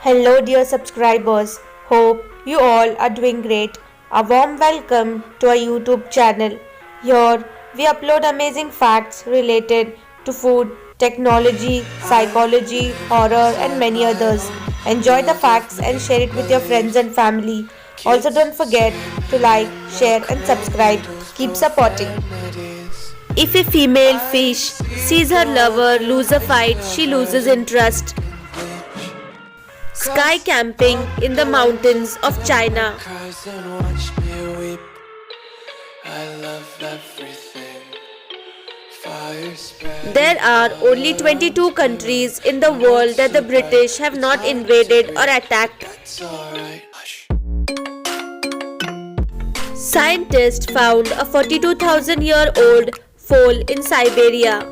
Hello, dear subscribers. Hope you all are doing great. A warm welcome to our YouTube channel. Here we upload amazing facts related to food, technology, psychology, horror, and many others. Enjoy the facts and share it with your friends and family. Also, don't forget to like, share, and subscribe. Keep supporting. If a female fish sees her lover lose a fight, she loses interest. Sky camping in the mountains of China. There are only 22 countries in the world that the British have not invaded or attacked. Scientists found a 42,000-year-old foal in Siberia.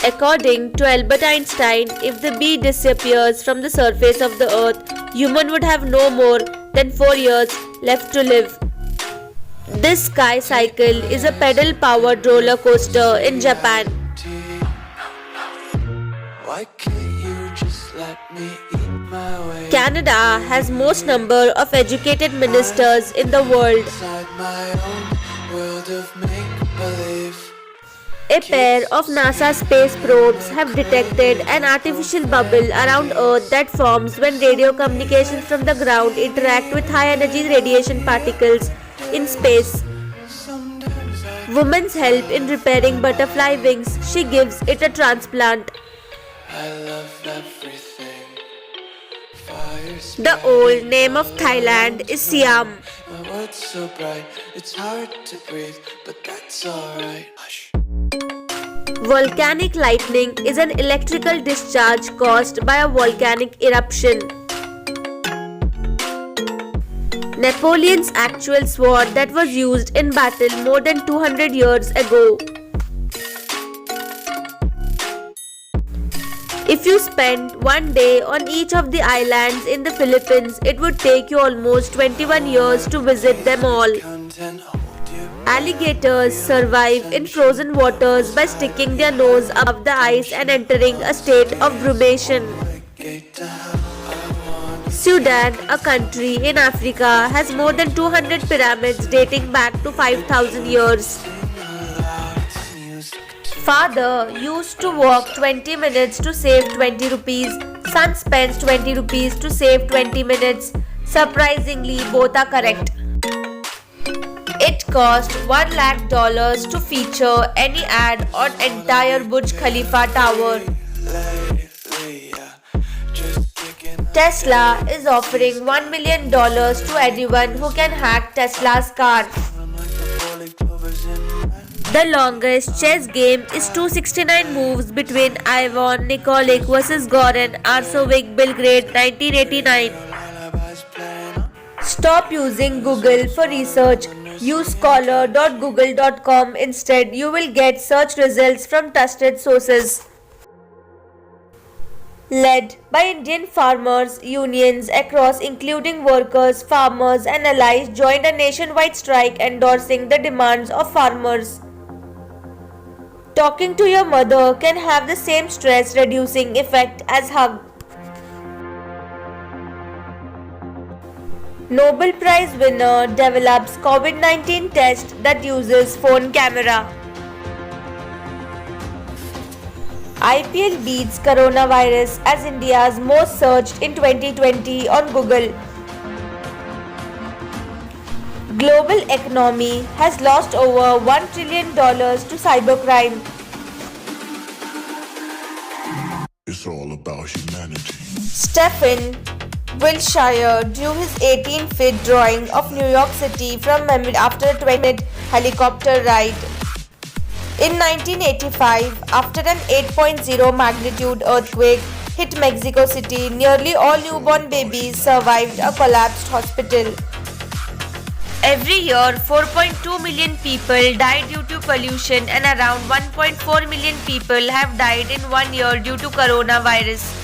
According to Albert Einstein, if the bee disappears from the surface of the earth, human would have no more than 4 years left to live. This sky cycle is a pedal-powered roller coaster in Japan. Canada has most number of educated ministers in the world. A pair of NASA space probes have detected an artificial bubble around Earth that forms when radio communications from the ground interact with high-energy radiation particles in space. Woman's help in repairing butterfly wings. She gives it a transplant. The old name of Thailand is Siam. Volcanic lightning is an electrical discharge caused by a volcanic eruption. Napoleon's actual sword that was used in battle more than 200 years ago. If you spend one day on each of the islands in the Philippines, it would take you almost 21 years to visit them all. Alligators survive in frozen waters by sticking their nose above the ice and entering a state of brumation. Sudan, a country in Africa, has more than 200 pyramids dating back to 5,000 years. Father used to walk 20 minutes to save 20 rupees. Son spends 20 rupees to save 20 minutes. Surprisingly, both are correct. It cost $1 lakh to feature any ad on entire Burj Khalifa tower. Tesla is offering $1 million to anyone who can hack Tesla's car. The longest chess game is 269 moves between Ivan Nikolic vs Goran Arsovic, Belgrade, 1989. Stop using Google for research. Use scholar.google.com instead. You will get search results from trusted sources. Led by Indian farmers, unions across including workers, farmers and allies joined a nationwide strike endorsing the demands of farmers. Talking to your mother can have the same stress-reducing effect as hug. Nobel Prize winner develops COVID-19 test that uses phone camera. IPL beats coronavirus as India's most searched in 2020 on Google. Global economy has lost over $1 trillion to cybercrime. It's all about humanity. Stephen Wilshire drew his 18-foot drawing of New York City from memory after a 20-minute helicopter ride. In 1985, after an 8.0 magnitude earthquake hit Mexico City, nearly all newborn babies survived a collapsed hospital. Every year, 4.2 million people die due to pollution and around 1.4 million people have died in 1 year due to coronavirus.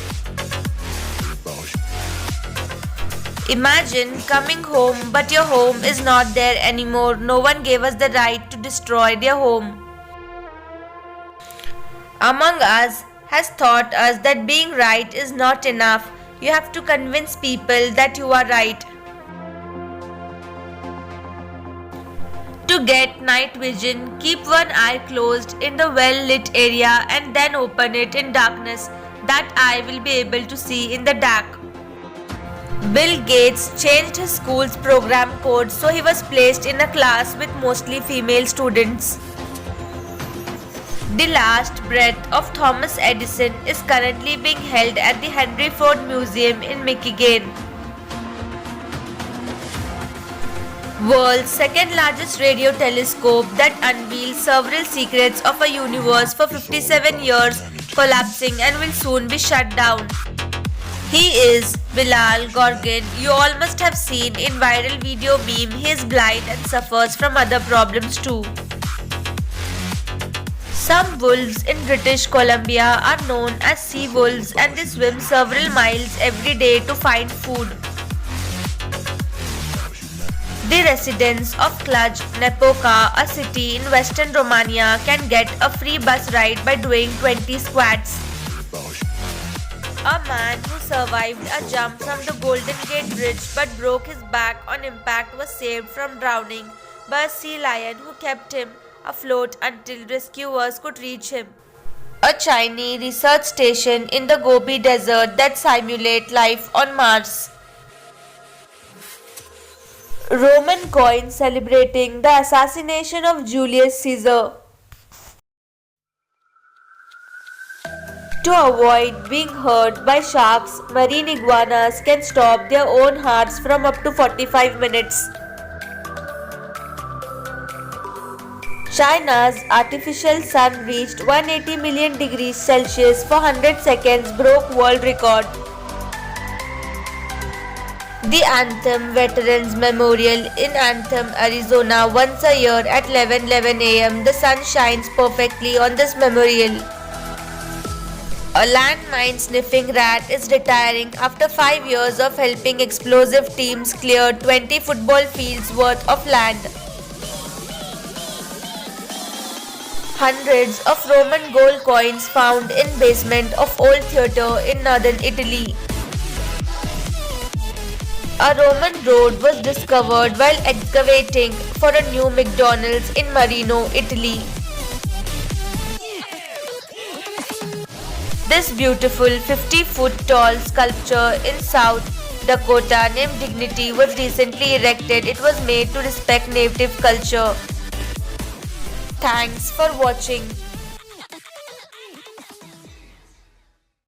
Imagine coming home but your home is not there anymore. No one gave us the right to destroy their home. among us has taught us that being right is not enough. You have to convince people that you are right. To get night vision, keep one eye closed in the well-lit area and then open it in darkness. That eye will be able to see in the dark. Bill Gates changed his school's program code so he was placed in a class with mostly female students. The last breath of Thomas Edison is currently being held at the Henry Ford Museum in Michigan. World's second largest radio telescope that unveils several secrets of a universe for 57 years collapsing and will soon be shut down. He is Bilal Gorgon. You all must have seen in viral video meme he is blind and suffers from other problems too. Some wolves in British Columbia are known as sea wolves and they swim several miles every day to find food. The residents of Cluj-Napoca, a city in western Romania, can get a free bus ride by doing 20 squats. A man who survived a jump from the Golden Gate Bridge but broke his back on impact was saved from drowning by a sea lion who kept him afloat until rescuers could reach him. A Chinese research station in the Gobi Desert that simulate life on Mars. Roman coin celebrating the assassination of Julius Caesar. To avoid being hurt by sharks, marine iguanas can stop their own hearts from up to 45 minutes. China's artificial sun reached 180 million degrees Celsius for 100 seconds, broke world record. The Anthem Veterans Memorial in Anthem, Arizona, once a year at 11:11 a.m. The sun shines perfectly on this memorial. A landmine sniffing rat is retiring after 5 years of helping explosive teams clear 20 football fields worth of land. Hundreds of Roman gold coins found in basement of old theatre in northern Italy. A Roman road was discovered while excavating for a new McDonald's in Marino, Italy. This beautiful 50-foot tall sculpture in South Dakota named Dignity was recently erected. It was made to respect native culture. Thanks for watching.